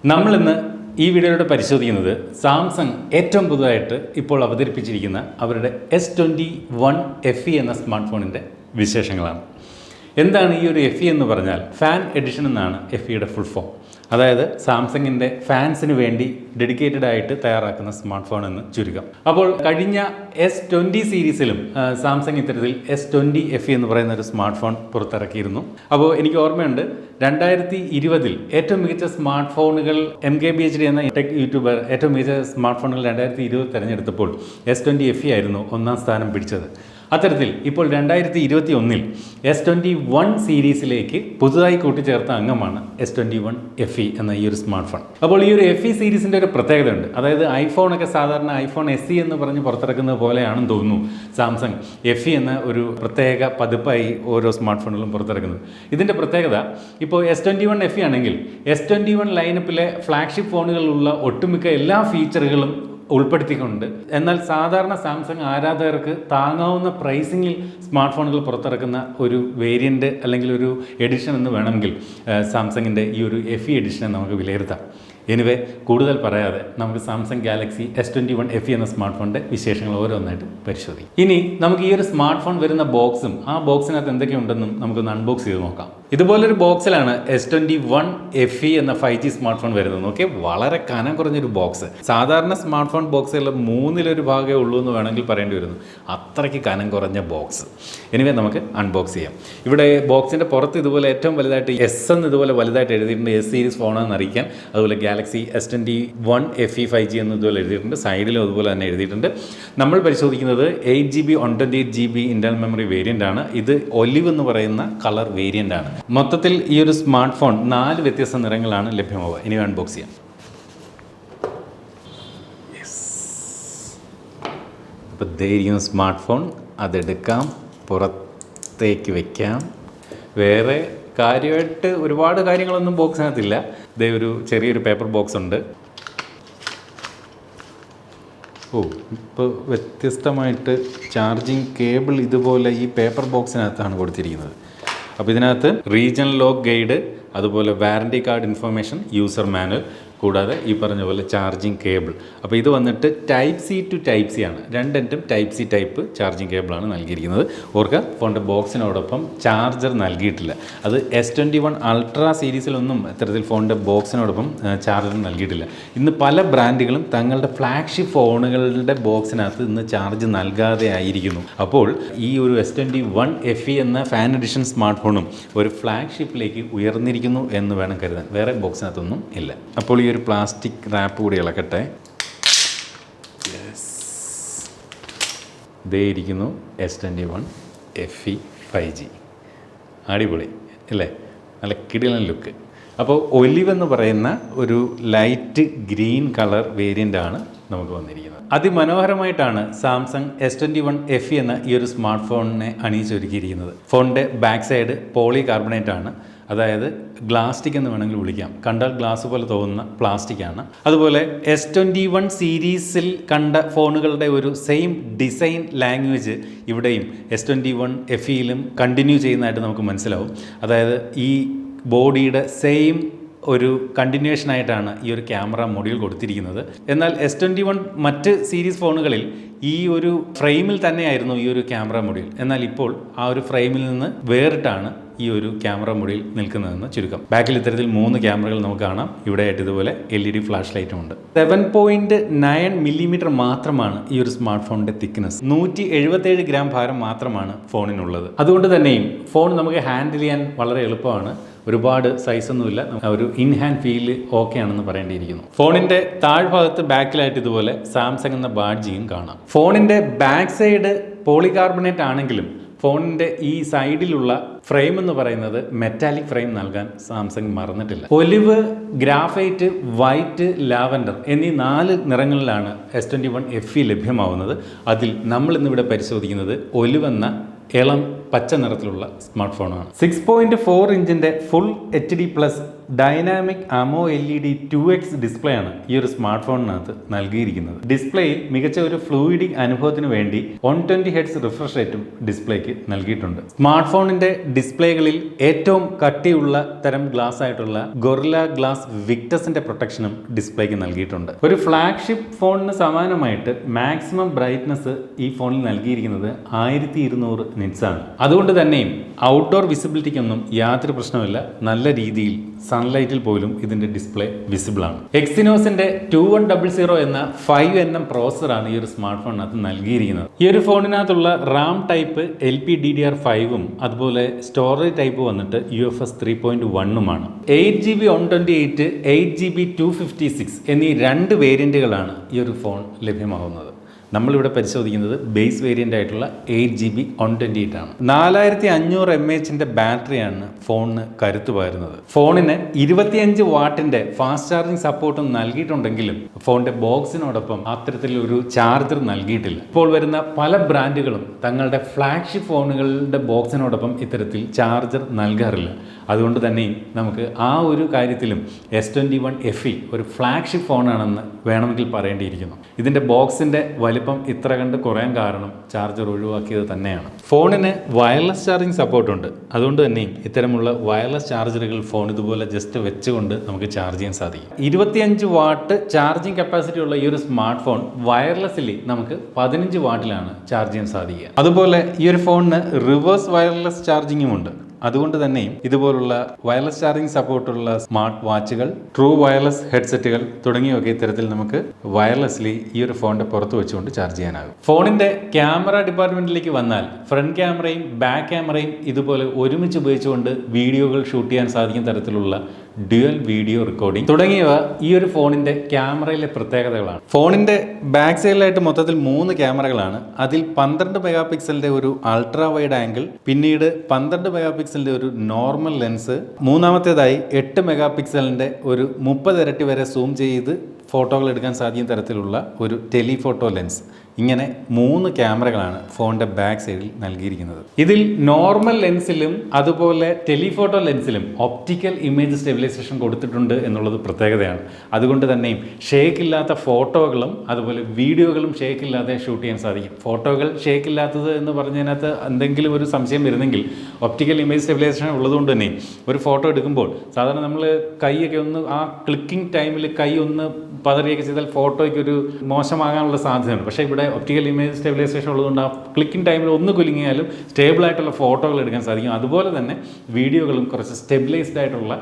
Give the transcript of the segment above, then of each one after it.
നമ്മൾ ഇന്ന് ഈ വീഡിയോയിലൂടെ പരിശോധിക്കുന്നത് സാംസങ് ഏറ്റവും പുതുതായിട്ട് ഇപ്പോൾ അവതരിപ്പിച്ചിരിക്കുന്ന അവരുടെ S21FE എന്ന സ്മാർട്ട് ഫോണിൻ്റെ വിശേഷങ്ങളാണ്. എന്താണ് ഈ ഒരു FE എന്ന് പറഞ്ഞാൽ? ഫാൻ എഡിഷൻ എന്നാണ് FEയുടെ ഫുൾ ഫോം. അതായത് സാംസങ്ങിൻ്റെ ഫാൻസിന് വേണ്ടി ഡെഡിക്കേറ്റഡ് ആയിട്ട് തയ്യാറാക്കുന്ന സ്മാർട്ട് ഫോൺ എന്ന് ചുരുക്കം. അപ്പോൾ കഴിഞ്ഞ S20 സീരീസിലും സാംസങ് ഇത്തരത്തിൽ S20FE എന്ന് പറയുന്ന ഒരു സ്മാർട്ട് ഫോൺ പുറത്തിറക്കിയിരുന്നു. അപ്പോൾ എനിക്ക് ഓർമ്മയുണ്ട് 2020 ഏറ്റവും മികച്ച സ്മാർട്ട് ഫോണുകൾ MKBHD എന്ന ടെക് യൂട്യൂബർ ഏറ്റവും മികച്ച സ്മാർട്ട് ഫോണുകൾ 2020 തിരഞ്ഞെടുത്തപ്പോൾ S20FE ആയിരുന്നു ഒന്നാം സ്ഥാനം പിടിച്ചത്. അത്തരത്തിൽ ഇപ്പോൾ 2021 S21 സീരീസിലേക്ക് പുതുതായി കൂട്ടിച്ചേർത്ത അംഗമാണ് S21FE എന്ന ഈ ഒരു സ്മാർട്ട് ഫോൺ. അപ്പോൾ ഈ ഒരു FE സീരീസിൻ്റെ ഒരു പ്രത്യേകതയുണ്ട്. അതായത് ഐഫോണൊക്കെ സാധാരണ ഐഫോൺ SE എന്ന് പറഞ്ഞ് പുറത്തിറക്കുന്നത് പോലെയാണെന്ന് തോന്നുന്നു സാംസങ് FE എന്ന ഒരു പ്രത്യേക പതിപ്പായി ഓരോ സ്മാർട്ട് ഫോണുകളും പുറത്തിറക്കുന്നത്. ഇതിൻ്റെ പ്രത്യേകത ഇപ്പോൾ S21FE ആണെങ്കിൽ S21 ലൈനപ്പിലെ ഫ്ലാഗ്ഷിപ്പ് ഫോണുകളിലുള്ള ഒട്ടുമിക്ക എല്ലാ ഫീച്ചറുകളും ഉൾപ്പെടുത്തിക്കൊണ്ട്, എന്നാൽ സാധാരണ സാംസങ് ആരാധകർക്ക് താങ്ങാവുന്ന പ്രൈസിങ്ങിൽ സ്മാർട്ട് ഫോണുകൾ പുറത്തിറക്കുന്ന ഒരു വേരിയൻ്റ് അല്ലെങ്കിൽ ഒരു എഡിഷൻ എന്ന് വേണമെങ്കിൽ സാംസങ്ങിൻ്റെ ഈ ഒരു FE എഡിഷനെ നമുക്ക് വിലയിരുത്താം. എനിവേ, കൂടുതൽ പറയാതെ നമുക്ക് സാംസങ് ഗാലക്സി S21FE എന്ന സ്മാർട്ട് ഫോണിൻ്റെ വിശേഷങ്ങൾ ഓരോന്നായിട്ട് പരിശോധിക്കും. ഇനി നമുക്ക് ഈ ഒരു സ്മാർട്ട് ഫോൺ വരുന്ന ബോക്സും ആ ബോക്സിനകത്ത് എന്തൊക്കെയുണ്ടെന്നും നമുക്കൊന്ന് അൺബോക്സ് ചെയ്ത് നോക്കാം. ഇതുപോലൊരു ബോക്സിലാണ് S21FE എന്ന 5G സ്മാർട്ട് ഫോൺ വരുന്നത്. നോക്കി, വളരെ കനം കുറഞ്ഞൊരു ബോക്സ്. സാധാരണ സ്മാർട്ട് ഫോൺ ബോക്സുകളിൽ 1/3 ഭാഗമേ ഉള്ളൂ എന്ന് വേണമെങ്കിൽ പറയേണ്ടി വരുന്നു. അത്രയ്ക്ക് കനം കുറഞ്ഞ ബോക്സ്. എനിവേ, നമുക്ക് അൺബോക്സ് ചെയ്യാം. ഇവിടെ ബോക്സിൻ്റെ പുറത്ത് ഇതുപോലെ ഏറ്റവും വലുതായിട്ട് S എന്ന് ഇതുപോലെ വലുതായിട്ട് എഴുതിയിട്ടുണ്ട്. S സീരീസ് ഫോണാണെന്ന് അറിയിക്കാൻ. അതുപോലെ ഗാലക്സി S21FE 5G എന്ന് ഇതുപോലെ എഴുതിയിട്ടുണ്ട്. സൈഡിലും അതുപോലെ തന്നെ എഴുതിയിട്ടുണ്ട്. നമ്മൾ പരിശോധിക്കുന്നത് 8GB 128GB internal memory variant ആണ്. ഇത് ഒലിവ് എന്ന് പറയുന്ന കളർ വേരിയൻ്റ് ആണ്. മൊത്തത്തിൽ ഈ ഒരു സ്മാർട്ട് ഫോൺ 4 വ്യത്യസ്ത നിറങ്ങളാണ് ലഭ്യമാവുക. ഇനി അൺബോക്സ് ചെയ്യാം. അപ്പോൾ ഇതായിരിക്കുന്ന സ്മാർട്ട് ഫോൺ. അതെടുക്കാം, പുറത്തേക്ക് വയ്ക്കാം. വേറെ കാര്യമായിട്ട് ഒരുപാട് കാര്യങ്ങളൊന്നും ബോക്സിനകത്തില്ല. ഇതേ ഒരു ചെറിയൊരു പേപ്പർ ബോക്സ് ഉണ്ട്. ഇപ്പോൾ വ്യത്യസ്തമായിട്ട് ചാർജിങ് കേബിൾ ഇതുപോലെ ഈ പേപ്പർ ബോക്സിനകത്താണ് കൊടുത്തിരിക്കുന്നത്. അപ്പോൾ ഇതിനകത്ത് റീജിയണൽ ലോക്ക് ഗൈഡ്, അതുപോലെ warranty card information, user manual, കൂടാതെ ഈ പറഞ്ഞ പോലെ ചാർജിങ് കേബിൾ. അപ്പോൾ ഇത് വന്നിട്ട് Type C to Type C ആണ്. രണ്ടെൻറ്റും Type C ടൈപ്പ് ചാർജിങ് കേബിളാണ് നൽകിയിരിക്കുന്നത്. ഓർക്കുക, ഫോണിൻ്റെ ബോക്സിനോടൊപ്പം ചാർജർ നൽകിയിട്ടില്ല. അത് S21 അൾട്രാ സീരീസിലൊന്നും ഇത്തരത്തിൽ ഫോണിൻ്റെ ബോക്സിനോടൊപ്പം ചാർജർ നൽകിയിട്ടില്ല. ഇന്ന് പല ബ്രാൻഡുകളും തങ്ങളുടെ ഫ്ലാഗ്ഷിപ്പ് ഫോണുകളുടെ ബോക്സിനകത്ത് ഇന്ന് ചാർജ് നൽകാതെ ആയിരിക്കുന്നു. അപ്പോൾ ഈ ഒരു S21FE എന്ന ഫാൻ എഡിഷൻ സ്മാർട്ട് ഫോണും ഒരു ഫ്ലാഗ്ഷിപ്പിലേക്ക് ഉയർന്നിരിക്കുന്നു എന്ന് വേണം കരുതാൻ. വേറെ ബോക്സിനകത്തൊന്നും ഇല്ല. അപ്പോൾ ഈ ഒരു പ്ലാസ്റ്റിക് റാപ്പ് കൂടി ഇളക്കട്ടെ. ഇതേ ഇരിക്കുന്നു S21FE 5G. അടിപൊളി അല്ലേ? നല്ല കിടിലൻ ലുക്ക്. അപ്പോൾ ഒലിവ് എന്ന് പറയുന്ന ഒരു ലൈറ്റ് ഗ്രീൻ കളർ വേരിയൻ്റ് ആണ് നമുക്ക് വന്നിരിക്കുന്നത്. അതിമനോഹരമായിട്ടാണ് സാംസങ് S21FE എന്ന ഈ ഒരു സ്മാർട്ട് ഫോണിനെ അണിയിച്ചൊരുക്കിയിരിക്കുന്നത്. ഫോണിൻ്റെ ബാക്ക് സൈഡ് പോളി കാർബണേറ്റ് ആണ്. അതായത് ഗ്ലാസ്റ്റിക് എന്ന് വേണമെങ്കിൽ വിളിക്കാം. കണ്ടാൽ ഗ്ലാസ് പോലെ തോന്നുന്ന പ്ലാസ്റ്റിക്കാണ്. അതുപോലെ S21 സീരീസിൽ കണ്ട ഫോണുകളുടെ ഒരു സെയിം ഡിസൈൻ ലാംഗ്വേജ് ഇവിടെയും S21FEയിലും കണ്ടിന്യൂ ചെയ്യുന്നതായിട്ട് നമുക്ക് മനസ്സിലാവും. അതായത് ഈ ബോഡിയുടെ സെയിം ഒരു കണ്ടിന്യൂഷനായിട്ടാണ് ഈ ഒരു ക്യാമറ മൊഡ്യൂൾ കൊടുത്തിരിക്കുന്നത്. എന്നാൽ S21 മറ്റ് സീരീസ് ഫോണുകളിൽ ഈ ഒരു ഫ്രെയിമിൽ തന്നെയായിരുന്നു ഈ ഒരു ക്യാമറ മൊഡ്യൂൾ. എന്നാൽ ഇപ്പോൾ ആ ഒരു ഫ്രെയിമിൽ നിന്ന് വേറിട്ടാണ് ഈ ഒരു ക്യാമറ മൊഡ്യൂൾ നിൽക്കുന്നതെന്ന് ചുരുക്കം. ബാക്കിൽ ഇത്തരത്തിൽ 3 ക്യാമറകൾ നമുക്ക് കാണാം. ഇവിടെയായിട്ട് ഇതുപോലെ LED ഫ്ലാഷ് ലൈറ്റും ഉണ്ട്. 7.9 മില്ലിമീറ്റർ മാത്രമാണ് ഈ ഒരു സ്മാർട്ട് ഫോണിൻ്റെ തിക്നെസ്. 177 ഗ്രാം ഭാരം മാത്രമാണ് ഫോണിനുള്ളത്. അതുകൊണ്ട് തന്നെയും ഫോൺ നമുക്ക് ഹാൻഡിൽ ചെയ്യാൻ വളരെ എളുപ്പമാണ്. ഒരുപാട് സൈസൊന്നുമില്ല. ഒരു ഇൻ ഹാൻഡ് ഫീല് ഓക്കെ ആണെന്ന് പറയേണ്ടിയിരിക്കുന്നു. ഫോണിൻ്റെ താഴ്ഭാഗത്ത് ബാക്കിലായിട്ട് ഇതുപോലെ സാംസങ് എന്ന ബാഡ്ജിയും കാണാം. ഫോണിൻ്റെ ബാക്ക് സൈഡ് പോളികാർബണേറ്റ് ആണെങ്കിലും ഫോണിൻ്റെ ഈ സൈഡിലുള്ള ഫ്രെയിം എന്ന് പറയുന്നത് മെറ്റാലിക് ഫ്രെയിം നൽകാൻ സാംസങ് മറന്നിട്ടില്ല. ഒലിവ്, ഗ്രാഫൈറ്റ്, വൈറ്റ്, ലാവൻഡർ എന്നീ 4 നിറങ്ങളിലാണ് S21FE ലഭ്യമാവുന്നത്. അതിൽ നമ്മൾ ഇന്നിവിടെ പരിശോധിക്കുന്നത് ഒലിവ് എന്ന ഇളം പച്ച നിറത്തിലുള്ള സ്മാർട്ട് ഫോണാണ്. 6.4 ഇഞ്ചിൻ്റെ ഫുൾ HD പ്ലസ് ഡൈനാമിക് അമോ LED 2X ഡിസ്പ്ലേ ആണ് ഈ ഒരു സ്മാർട്ട് ഫോണിനകത്ത് നൽകിയിരിക്കുന്നത്. ഡിസ്പ്ലേയിൽ മികച്ച ഒരു ഫ്ലൂയിഡിക് അനുഭവത്തിന് വേണ്ടി 120 Hz റിഫ്രഷ് റേറ്റും ഡിസ്പ്ലേക്ക് നൽകിയിട്ടുണ്ട്. സ്മാർട്ട് ഫോണിന്റെ ഡിസ്പ്ലേകളിൽ ഏറ്റവും കട്ടിയുള്ള തരം ഗ്ലാസ് ആയിട്ടുള്ള ഗൊറില്ല ഗ്ലാസ് വിക്ടസിന്റെ പ്രൊട്ടക്ഷനും ഡിസ്പ്ലേക്ക് നൽകിയിട്ടുണ്ട്. ഒരു ഫ്ലാഗ്ഷിപ്പ് ഫോണിന് സമാനമായിട്ട് മാക്സിമം ബ്രൈറ്റ്നസ് ഈ ഫോണിൽ നൽകിയിരിക്കുന്നത് 1200 നിറ്റ്സ് ആണ്. അതുകൊണ്ട് തന്നെയും ഔട്ട്ഡോർ വിസിബിലിറ്റിക്കൊന്നും യാതൊരു പ്രശ്നമില്ല. നല്ല രീതിയിൽ സൺലൈറ്റിൽ പോലും ഇതിന്റെ ഡിസ്പ്ലേ വിസിബിൾ ആണ്. എക്സിനോസിന്റെ 2100 എന്ന 5nm പ്രോസസറാണ് ഈ ഒരു സ്മാർട്ട് ഫോണിനകത്ത് നൽകിയിരിക്കുന്നത്. ഈ ഒരു ഫോണിനകത്തുള്ള റാം ടൈപ്പ് LPDDR5 അതുപോലെ സ്റ്റോറേജ് ടൈപ്പ് വന്നിട്ട് UFS 3.1 8GB 128 8GB 256 എന്നീ 2 വേരിയന്റുകളാണ് ഈ ഒരു ഫോൺ ലഭ്യമാകുന്നത്. നമ്മളിവിടെ പരിശോധിക്കുന്നത് ബേസ് വേരിയൻ്റ് ആയിട്ടുള്ള 8GB 128 ആണ്. 4500 mAh ബാറ്ററിയാണ് ഫോണിന് കരുത്ത് പകരുന്നത്. ഫോണിന് 25 വാട്ടിൻ്റെ ഫാസ്റ്റ് ചാർജിങ് സപ്പോർട്ടും നൽകിയിട്ടുണ്ടെങ്കിലും ഫോണിൻ്റെ ബോക്സിനോടൊപ്പം അത്തരത്തിലൊരു ചാർജർ നൽകിയിട്ടില്ല. ഇപ്പോൾ വരുന്ന പല ബ്രാൻഡുകളും തങ്ങളുടെ ഫ്ലാഗ്ഷിപ്പ് ഫോണുകളുടെ ബോക്സിനോടൊപ്പം ഇത്തരത്തിൽ ചാർജർ നൽകാറില്ല. അതുകൊണ്ട് തന്നെയും നമുക്ക് ആ ഒരു കാര്യത്തിലും S21FE ഒരു ഫ്ലാഗ്ഷിപ്പ് ഫോണാണെന്ന് വേണമെങ്കിൽ പറയേണ്ടിയിരിക്കുന്നു. ഇതിൻ്റെ ബോക്സിൻ്റെ വലിപ്പം ഇത്ര കണ്ട് കുറയാൻ കാരണം ചാർജർ ഒഴിവാക്കിയത് തന്നെയാണ്. ഫോണിന് വയർലെസ് ചാർജിങ് സപ്പോർട്ടുണ്ട്. അതുകൊണ്ട് തന്നെയും ഇത്തരമുള്ള വയർലെസ് ചാർജറുകൾ ഫോൺ ഇതുപോലെ ജസ്റ്റ് വെച്ചുകൊണ്ട് നമുക്ക് ചാർജ് ചെയ്യാൻ സാധിക്കും. 25 വാട്ട് ചാർജിങ് കപ്പാസിറ്റി ഉള്ള ഈ ഒരു സ്മാർട്ട് ഫോൺ വയർലെസ്സിൽ നമുക്ക് 15 വാട്ടിലാണ് ചാർജ് ചെയ്യാൻ സാധിക്കുക. അതുപോലെ ഈ ഒരു ഫോണിന് റിവേഴ്സ് വയർലെസ് ചാർജിങ്ങും ഉണ്ട്. അതുകൊണ്ട് തന്നെയും ഇതുപോലുള്ള വയർലെസ് ചാർജിങ് സപ്പോർട്ടുള്ള സ്മാർട്ട് വാച്ചുകൾ, ട്രൂ വയർലെസ് ഹെഡ്സെറ്റുകൾ തുടങ്ങിയൊക്കെ ഇത്തരത്തിൽ നമുക്ക് വയർലെസ്ലി ഈ ഒരു ഫോണിന്റെ പുറത്ത് വെച്ചുകൊണ്ട് ചാർജ് ചെയ്യാനാകും. ഫോണിന്റെ ക്യാമറ ഡിപ്പാർട്ട്മെന്റിലേക്ക് വന്നാൽ ഫ്രണ്ട് ക്യാമറയും ബാക്ക് ക്യാമറയും ഇതുപോലെ ഒരുമിച്ച് ഉപയോഗിച്ചുകൊണ്ട് വീഡിയോകൾ ഷൂട്ട് ചെയ്യാൻ സാധിക്കുന്ന തരത്തിലുള്ള ഡ്യുവൽ വീഡിയോ റെക്കോർഡിംഗ് തുടങ്ങിയവ ഈ ഒരു ഫോണിന്റെ ക്യാമറയിലെ പ്രത്യേകതകളാണ്. ഫോണിന്റെ ബാക്ക് സൈഡിലായിട്ട് മൊത്തത്തിൽ 3 ക്യാമറകളാണ്. അതിൽ 12 മെഗാ പിക്സലിന്റെ ഒരു അൾട്രാ വൈഡ് ആംഗിൾ, പിന്നീട് 12 മെഗാ പിക്സലിന്റെ ഒരു നോർമൽ ലെൻസ്, മൂന്നാമത്തേതായി 8 മെഗാ പിക്സലിന്റെ ഒരു 30 ഇരട്ടി വരെ സൂം ചെയ്ത് ഫോട്ടോകൾ എടുക്കാൻ സാധിക്കുന്ന തരത്തിലുള്ള ഒരു ടെലിഫോട്ടോ ലെൻസ്. ഇങ്ങനെ 3 ക്യാമറകളാണ് ഫോണിൻ്റെ ബാക്ക് സൈഡിൽ നൽകിയിരിക്കുന്നത്. ഇതിൽ നോർമൽ ലെൻസിലും അതുപോലെ ടെലിഫോട്ടോ ലെൻസിലും ഒപ്റ്റിക്കൽ ഇമേജ് സ്റ്റെബിലൈസേഷൻ കൊടുത്തിട്ടുണ്ട് എന്നുള്ളത് പ്രത്യേകതയാണ്. അതുകൊണ്ട് തന്നെയും ഷേക്ക് ഇല്ലാത്ത ഫോട്ടോകളും അതുപോലെ വീഡിയോകളും ഷേക്ക് ഇല്ലാതെ ഷൂട്ട് ചെയ്യാൻ സാധിക്കും. ഫോട്ടോകൾ ഷേക്ക് ഇല്ലാത്തത് എന്ന് പറഞ്ഞതിനകത്ത് എന്തെങ്കിലും ഒരു സംശയം വരുന്നെങ്കിൽ ഒപ്റ്റിക്കൽ ഇമേജ് സ്റ്റെബിലൈസേഷൻ ഉള്ളതുകൊണ്ട് തന്നെ ഒരു ഫോട്ടോ എടുക്കുമ്പോൾ സാധാരണ നമ്മൾ കൈയൊക്കെ ഒന്ന് ആ ക്ലിക്കിംഗ് ടൈമിൽ കൈ ഒന്ന് പതറിയൊക്കെ ചെയ്താൽ ഫോട്ടോയ്ക്ക് ഒരു മോശമാകാനുള്ള സാധ്യതയുണ്ട്. പക്ഷേ ഇവിടെ ഒപ്റ്റിക്കൽ ഇമേജ് സ്റ്റെബിലൈസേഷൻ ഉള്ളതുകൊണ്ട് ആ ക്ലിക്കിംഗ് ടൈമിൽ ഒന്ന് കുലുങ്ങിയാലും സ്റ്റേബിളായിട്ടുള്ള ഫോട്ടോകൾ എടുക്കാൻ സാധിക്കും. അതുപോലെ തന്നെ വീഡിയോകളും കുറച്ച് സ്റ്റെബിലൈസ്ഡ് ആയിട്ടുള്ള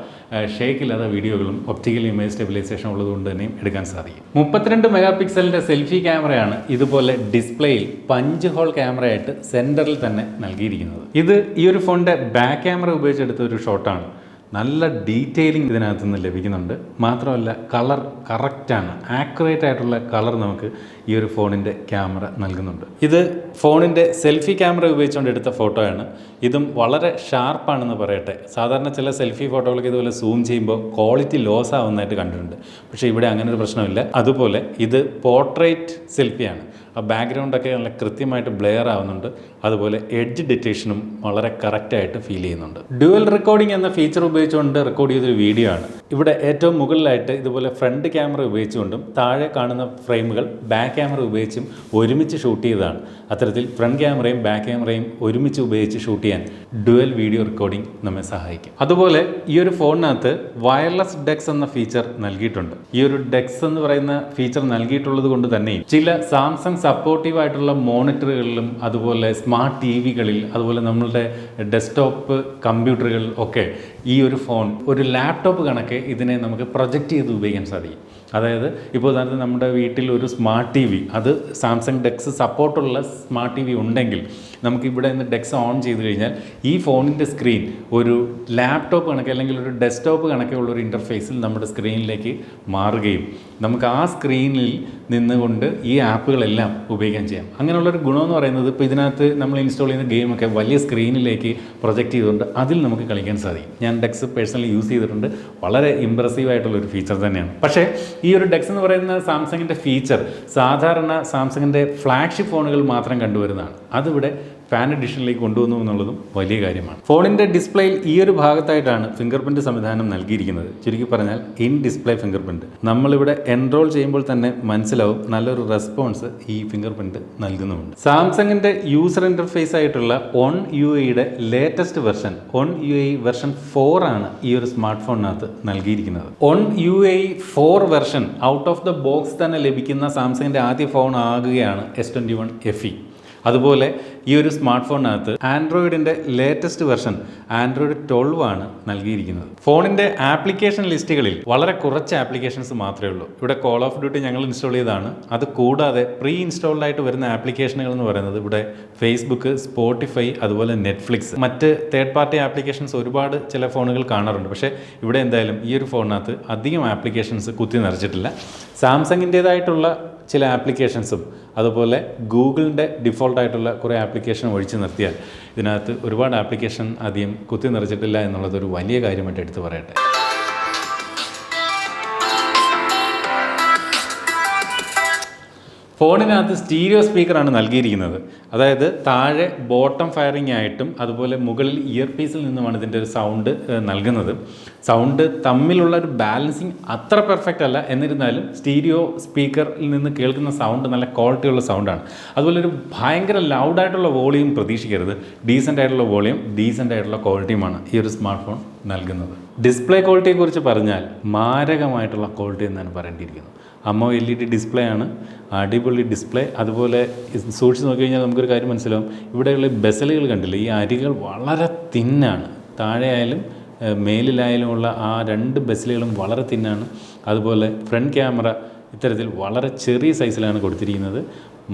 ഷേക്കില്ലാത്ത വീഡിയോകളും ഒപ്റ്റിക്കൽ ഇമേജ് സ്റ്റെബിലൈസേഷൻ ഉള്ളതുകൊണ്ട് തന്നെയും എടുക്കാൻ സാധിക്കും. 32 മെഗാ പിക്സലിൻ്റെ സെൽഫി ക്യാമറയാണ് ഇതുപോലെ ഡിസ്പ്ലേയിൽ പഞ്ച് ഹോൾ ക്യാമറയായിട്ട് സെൻറ്ററിൽ തന്നെ നൽകിയിരിക്കുന്നത്. ഇത് ഈ ഒരു ഫോണിൻ്റെ ബാക്ക് ക്യാമറ ഉപയോഗിച്ചെടുത്ത ഒരു ഷോട്ടാണ്. നല്ല ഡീറ്റെയിലിംഗ് ഇതിനകത്ത് നിന്ന് ലഭിക്കുന്നുണ്ട്. മാത്രമല്ല കളർ കറക്റ്റാണ്, ആക്യുറേറ്റ് ആയിട്ടുള്ള കളർ നമുക്ക് ഈ ഒരു ഫോണിൻ്റെ ക്യാമറ നൽകുന്നുണ്ട്. ഇത് ഫോണിൻ്റെ സെൽഫി ക്യാമറ ഉപയോഗിച്ചുകൊണ്ട് എടുത്ത ഫോട്ടോയാണ്. ഇതും വളരെ ഷാർപ്പാണെന്ന് പറയട്ടെ. സാധാരണ ചില സെൽഫി ഫോട്ടോകളൊക്കെ ഇതുപോലെ സൂം ചെയ്യുമ്പോൾ ക്വാളിറ്റി ലോസ് ആവുന്നതായിട്ട് കണ്ടിട്ടുണ്ട്. പക്ഷേ ഇവിടെ അങ്ങനെ ഒരു പ്രശ്നമില്ല. അതുപോലെ ഇത് പോർട്രേറ്റ് സെൽഫിയാണ്. ആ ബാക്ക്ഗ്രൗണ്ടൊക്കെ നല്ല കൃത്യമായിട്ട് ബ്ലെയർ ആവുന്നുണ്ട്. അതുപോലെ എഡ്ജ് ഡിറ്റക്ഷനും വളരെ കറക്റ്റായിട്ട് ഫീൽ ചെയ്യുന്നുണ്ട്. ഡ്യുവൽ റെക്കോർഡിംഗ് എന്ന ഫീച്ചർ ഉപയോഗിച്ചുകൊണ്ട് റെക്കോർഡ് ചെയ്തൊരു വീഡിയോ ആണ്. ഇവിടെ ഏറ്റവും മുകളിലായിട്ട് ഇതുപോലെ ഫ്രണ്ട് ക്യാമറ ഉപയോഗിച്ചുകൊണ്ടും താഴെ കാണുന്ന ഫ്രെയിമുകൾ ബാക്ക് ക്യാമറ ഉപയോഗിച്ചും ഒരുമിച്ച് ഷൂട്ട് ചെയ്തതാണ്. അത്തരത്തിൽ ഫ്രണ്ട് ക്യാമറയും ബാക്ക് ക്യാമറയും ഒരുമിച്ച് ഉപയോഗിച്ച് ഷൂട്ട് ചെയ്യാൻ ഡ്യുവൽ വീഡിയോ റെക്കോർഡിംഗ് നമ്മെ സഹായിക്കും. അതുപോലെ ഈ ഒരു ഫോണിനകത്ത് വയർലെസ് ഡെക്സ് എന്ന ഫീച്ചർ നൽകിയിട്ടുണ്ട്. ഈ ഒരു ഡെക്സ് എന്ന് പറയുന്ന ഫീച്ചർ നൽകിയിട്ടുള്ളത് കൊണ്ട് തന്നെയും ചില സാംസങ് സപ്പോർട്ടീവ് ആയിട്ടുള്ള മോണിറ്ററുകളിലും അതുപോലെ സ്മാർട്ട് ടിവികളിൽ അതുപോലെ നമ്മളുടെ ഡെസ്ക്ടോപ്പ് കമ്പ്യൂട്ടറുകളിൽ ഒക്കെ ഈ ഒരു ഫോൺ ഒരു ലാപ്ടോപ്പ് കണക്കെ ഇതിനെ നമുക്ക് പ്രൊജക്റ്റ് ചെയ്ത് ഉപയോഗിക്കാൻ സാധിക്കും. അതായത് ഇപ്പോൾ ഉദാഹരണത്തിന് നമ്മുടെ വീട്ടിൽ ഒരു സ്മാർട്ട് ടി വി, അത് സാംസങ് ഡെക്സ് സപ്പോർട്ടുള്ള സ്മാർട്ട് ടി വി ഉണ്ടെങ്കിൽ നമുക്ക് ഇവിടെ നിന്ന് ഡെക്സ് ഓൺ ചെയ്ത് കഴിഞ്ഞാൽ ഈ ഫോണിൻ്റെ സ്ക്രീൻ ഒരു ലാപ്ടോപ്പ് കണക്കെ അല്ലെങ്കിൽ ഒരു ഡെസ്ക്ടോപ്പ് കണക്കെ ഉള്ളൊരു ഇൻ്റർഫേസിൽ നമ്മുടെ സ്ക്രീനിലേക്ക് മാറുകയും നമുക്ക് ആ സ്ക്രീനിൽ നിന്നുകൊണ്ട് ഈ ആപ്പുകളെല്ലാം ഉപയോഗിക്കാൻ ചെയ്യാം. അങ്ങനെയുള്ളൊരു ഗുണമെന്ന് പറയുന്നത് ഇപ്പോൾ ഇതിനകത്ത് നമ്മൾ ഇൻസ്റ്റാൾ ചെയ്യുന്ന ഗെയിമൊക്കെ വലിയ സ്ക്രീനിലേക്ക് പ്രൊജക്റ്റ് ചെയ്തുകൊണ്ട് അതിൽ നമുക്ക് കളിക്കാൻ സാധിക്കും. ഞാൻ ഡെക്സ് പേഴ്സണലി യൂസ് ചെയ്തിട്ടുണ്ട്. വളരെ ഇമ്പ്രസീവ് ആയിട്ടുള്ളൊരു ഫീച്ചർ തന്നെയാണ്. പക്ഷേ ഈ ഒരു ഡെക്സ് എന്ന് പറയുന്ന സാംസങ്ങിൻ്റെ ഫീച്ചർ സാധാരണ സാംസങ്ങിൻ്റെ ഫ്ലാഗ്ഷിപ്പ് ഫോണുകൾ മാത്രം കണ്ടുവരുന്നതാണ്. അതിവിടെ ഫാൻ എഡിഷനിലേക്ക് കൊണ്ടുവന്നു എന്നുള്ളതും വലിയ കാര്യമാണ്. ഫോണിൻ്റെ ഡിസ്പ്ലേയിൽ ഈ ഒരു ഭാഗത്തായിട്ടാണ് ഫിംഗർ പ്രിൻറ്റ് സംവിധാനം നൽകിയിരിക്കുന്നത്. ചുരുക്കി പറഞ്ഞാൽ ഇൻ ഡിസ്പ്ലേ ഫിംഗർ പ്രിൻറ്റ്. നമ്മളിവിടെ എൻറോൾ ചെയ്യുമ്പോൾ തന്നെ മനസ്സിലാവും നല്ലൊരു റെസ്പോൺസ് ഈ ഫിംഗർ പ്രിൻറ്റ് നൽകുന്നുമുണ്ട്. സാംസങ്ങിൻ്റെ യൂസർ ഇൻ്റർഫേസ് ആയിട്ടുള്ള ON UI latest version ON UI version 4 ആണ് ഈ ഒരു സ്മാർട്ട് ഫോണിനകത്ത് നൽകിയിരിക്കുന്നത്. ON UI 4 version out of the box തന്നെ ലഭിക്കുന്ന സാംസങ്ങിൻ്റെ ആദ്യ ഫോൺ ആകുകയാണ് S21FE. അതുപോലെ ഈ ഒരു സ്മാർട്ട് ഫോണിനകത്ത് ആൻഡ്രോയിഡിൻ്റെ ലേറ്റസ്റ്റ് വെർഷൻ ആൻഡ്രോയിഡ് 12 ആണ് നൽകിയിരിക്കുന്നത്. ഫോണിൻ്റെ ആപ്ലിക്കേഷൻ ലിസ്റ്റുകളിൽ വളരെ കുറച്ച് ആപ്ലിക്കേഷൻസ് മാത്രമേ ഉള്ളൂ. ഇവിടെ കോൾ ഓഫ് ഡ്യൂട്ടി ഞങ്ങൾ ഇൻസ്റ്റാൾ ചെയ്തതാണ്. അത് കൂടാതെ പ്രീ ഇൻസ്റ്റാൾഡ് ആയിട്ട് വരുന്ന ആപ്ലിക്കേഷനുകൾ എന്ന് പറയുന്നത് ഇവിടെ ഫേസ്ബുക്ക്, സ്പോട്ടിഫൈ, അതുപോലെ നെറ്റ്ഫ്ലിക്സ്, മറ്റ് തേർഡ് പാർട്ടി ആപ്ലിക്കേഷൻസ് ഒരുപാട് ചില ഫോണുകൾ കാണാറുണ്ട്. പക്ഷേ ഇവിടെ എന്തായാലും ഈ ഒരു ഫോണിനകത്ത് അധികം ആപ്ലിക്കേഷൻസ് കുത്തി നിറച്ചിട്ടില്ല. സാംസങ്ങിൻ്റേതായിട്ടുള്ള ചില ആപ്ലിക്കേഷൻസും അതുപോലെ ഗൂഗിളിൻ്റെ ഡിഫോൾട്ടായിട്ടുള്ള കുറേ ആപ്ലിക്കേഷൻ ഒഴിച്ചു നിർത്തിയാൽ ഇതിനകത്ത് ഒരുപാട് ആപ്ലിക്കേഷൻ അധികം കുത്തി നിറച്ചിട്ടില്ല എന്നുള്ളതൊരു വലിയ കാര്യമായിട്ട് എടുത്തു പറയട്ടെ. ഫോണിനകത്ത് സ്റ്റീരിയോ സ്പീക്കറാണ് നൽകിയിരിക്കുന്നത്. അതായത് താഴെ ബോട്ടം ഫയറിംഗ് ആയിട്ടും അതുപോലെ മുകളിൽ ഇയർ പീസിൽ നിന്നുമാണ് ഇതിൻ്റെ ഒരു സൗണ്ട് നൽകുന്നത്. സൗണ്ട് തമ്മിലുള്ള ഒരു ബാലൻസിങ് അത്ര പെർഫെക്റ്റ് അല്ല, എന്നിരുന്നാലും സ്റ്റീരിയോ സ്പീക്കറിൽ നിന്ന് കേൾക്കുന്ന സൗണ്ട് നല്ല ക്വാളിറ്റിയുള്ള സൗണ്ടാണ്. അതുപോലെ ഒരു ഭയങ്കര ലൗഡായിട്ടുള്ള വോളിയം പ്രതീക്ഷിക്കരുത്. ഡീസൻ്റ് ആയിട്ടുള്ള വോളിയം, ഡീസൻ്റ് ആയിട്ടുള്ള ക്വാളിറ്റിയുമാണ് ഈ ഒരു സ്മാർട്ട് ഫോൺ നൽകുന്നത്. ഡിസ്പ്ലേ ക്വാളിറ്റിയെക്കുറിച്ച് പറഞ്ഞാൽ മാരകമായിട്ടുള്ള ക്വാളിറ്റി എന്നാണ് പറയേണ്ടിയിരിക്കുന്നത്. AMOLED ഡിസ്പ്ലേ ആണ്, അടിപൊളി ഡിസ്പ്ലേ. അതുപോലെ സൂക്ഷിച്ച് നോക്കി കഴിഞ്ഞാൽ നമുക്കൊരു കാര്യം മനസ്സിലാവും. ഇവിടെയുള്ള ബെസലുകൾ കണ്ടില്ല, ഈ അരികൾ വളരെ തിന്നാണ്. താഴെ ആയാലും മേലിലായാലുമുള്ള ആ 2 ബെസലുകളും വളരെ തിന്നാണ്. അതുപോലെ ഫ്രണ്ട് ക്യാമറ ഇത്തരത്തിൽ വളരെ ചെറിയ സൈസിലാണ് കൊടുത്തിരിക്കുന്നത്.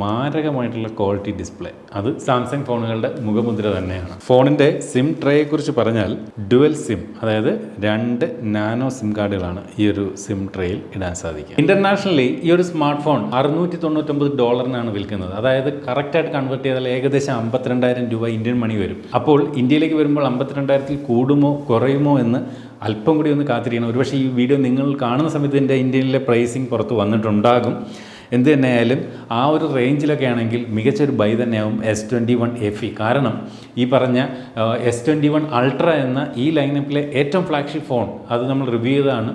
മാരകമായിട്ടുള്ള ക്വാളിറ്റി ഡിസ്പ്ലേ. അത് സാംസങ് ഫോണുകളുടെ മുഖമുദ്ര തന്നെയാണ്. ഫോണിൻ്റെ സിം ട്രേയെക്കുറിച്ച് പറഞ്ഞാൽ ഡുവൽ സിം, അതായത് 2 നാനോ സിം കാർഡുകളാണ് ഈ ഒരു സിം ട്രേയിൽ ഇടാൻ സാധിക്കുക. ഇൻ്റർനാഷണലി ഈ ഒരു സ്മാർട്ട് ഫോൺ $699 വിൽക്കുന്നത്. അതായത് കറക്റ്റായിട്ട് കൺവേർട്ട് ചെയ്താൽ ഏകദേശം 52,000 രൂപ ഇന്ത്യൻ മണി വരും. അപ്പോൾ ഇന്ത്യയിലേക്ക് വരുമ്പോൾ 52,000 കൂടുമോ കുറയുമോ എന്ന് അല്പം കൂടി ഒന്ന് കാത്തിരിക്കണം. ഒരുപക്ഷെ ഈ വീഡിയോ നിങ്ങൾ കാണുന്ന സമയത്ത് ഇതിൻ്റെ ഇന്ത്യയിലെ പ്രൈസിങ് പുറത്ത് വന്നിട്ടുണ്ടാകും. എന്ത് തന്നെയായാലും ആ ഒരു റേഞ്ചിലൊക്കെ ആണെങ്കിൽ മികച്ചൊരു ബൈ തന്നെയാവും S21FE. കാരണം ഈ പറഞ്ഞ S21 Ultra എന്ന ഈ ലൈനപ്പിലെ ഏറ്റവും ഫ്ലാഗ്ഷിപ്പ് ഫോൺ അത് നമ്മൾ റിവ്യൂ ചെയ്തതാണ്.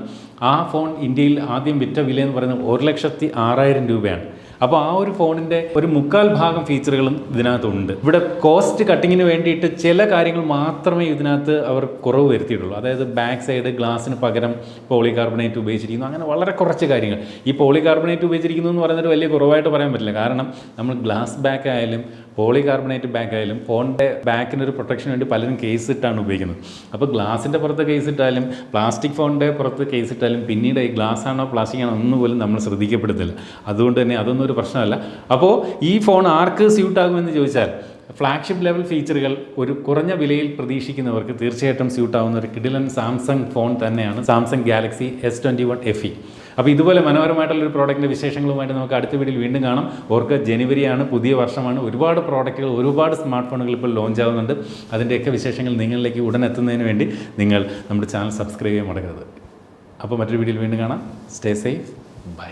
ആ ഫോൺ ഇന്ത്യയിൽ ആദ്യം വിറ്റ വില എന്ന് പറയുന്നത് 1,06,000 രൂപയാണ്. അപ്പോൾ ആ ഒരു ഫോണിൻ്റെ ഒരു 1/4 ഭാഗം ഫീച്ചറുകളും ഇതിനകത്തുണ്ട്. ഇവിടെ കോസ്റ്റ് കട്ടിങ്ങിന് വേണ്ടിയിട്ട് ചില കാര്യങ്ങൾ മാത്രമേ ഇതിനകത്ത് അവർ കുറവ് വരുത്തിയിട്ടുള്ളൂ. അതായത് ബാക്ക് സൈഡ് ഗ്ലാസിന് പകരം പോളികാർബണേറ്റ് ഉപയോഗിച്ചിരിക്കുന്നു. അങ്ങനെ വളരെ കുറച്ച് കാര്യങ്ങൾ. ഈ പോളികാർബണേറ്റ് ഉപയോഗിച്ചിരിക്കുന്നു എന്ന് പറയുന്നത് വലിയ കുറവായിട്ട് പറയാൻ പറ്റില്ല. കാരണം നമ്മൾ ഗ്ലാസ് ബാക്ക് ആയാലും പോളികാർബണേറ്റ് ബാക്ക് ആയാലും ഫോണിൻ്റെ ബാക്കിനൊരു പ്രൊട്ടക്ഷന് വേണ്ടി പലരും കേസ് ഇട്ടാണ് ഉപയോഗിക്കുന്നത്. അപ്പോൾ ഗ്ലാസിൻ്റെ പുറത്ത് കേസ് ഇട്ടാലും പ്ലാസ്റ്റിക് ഫോണിൻ്റെ പുറത്ത് കേസ് ഇട്ടാലും പിന്നീട് ഈ ഗ്ലാസ് ആണോ പ്ലാസ്റ്റിക് ആണോ ഒന്നുപോലും നമ്മൾ ശ്രദ്ധിക്കപ്പെടുന്നില്ല. അതുകൊണ്ട് തന്നെ അതൊന്നും ഒരു പ്രശ്നമല്ല. അപ്പോൾ ഈ ഫോൺ ആർക്ക് സ്യൂട്ട് ആകുമെന്ന് ചോദിച്ചാൽ ഫ്ലാഗ്ഷിപ്പ് ലെവൽ ഫീച്ചറുകൾ ഒരു കുറഞ്ഞ വിലയിൽ പ്രതീക്ഷിക്കുന്നവർക്ക് തീർച്ചയായിട്ടും സ്യൂട്ടാവുന്ന ഒരു കിടിലൻ സാംസങ് ഫോൺ തന്നെയാണ് സാംസങ് ഗാലക്സി S21FE. അപ്പോൾ ഇതുപോലെ മനോഹരമായിട്ടുള്ളൊരു പ്രോഡക്റ്റിൻ്റെ വിശേഷങ്ങളുമായിട്ട് നമുക്ക് അടുത്ത വീഡിയോയിൽ വീണ്ടും കാണാം. ഓർക്ക് ജനുവരിയാണ്, പുതിയ വർഷമാണ്. ഒരുപാട് പ്രോഡക്റ്റുകൾ, ഒരുപാട് സ്മാർട്ട് ഫോണുകൾ ഇപ്പോൾ ലോഞ്ച് ആവുന്നുണ്ട്. അതിൻ്റെയൊക്കെ വിശേഷങ്ങൾ നിങ്ങളിലേക്ക് ഉടൻ എത്തുന്നതിന് വേണ്ടി നിങ്ങൾ നമ്മുടെ ചാനൽ സബ്സ്ക്രൈബ് ചെയ്യാൻ മറക്കരുത്. അപ്പോൾ മറ്റൊരു വീഡിയോയിൽ വീണ്ടും കാണാം. Stay safe. ബൈ.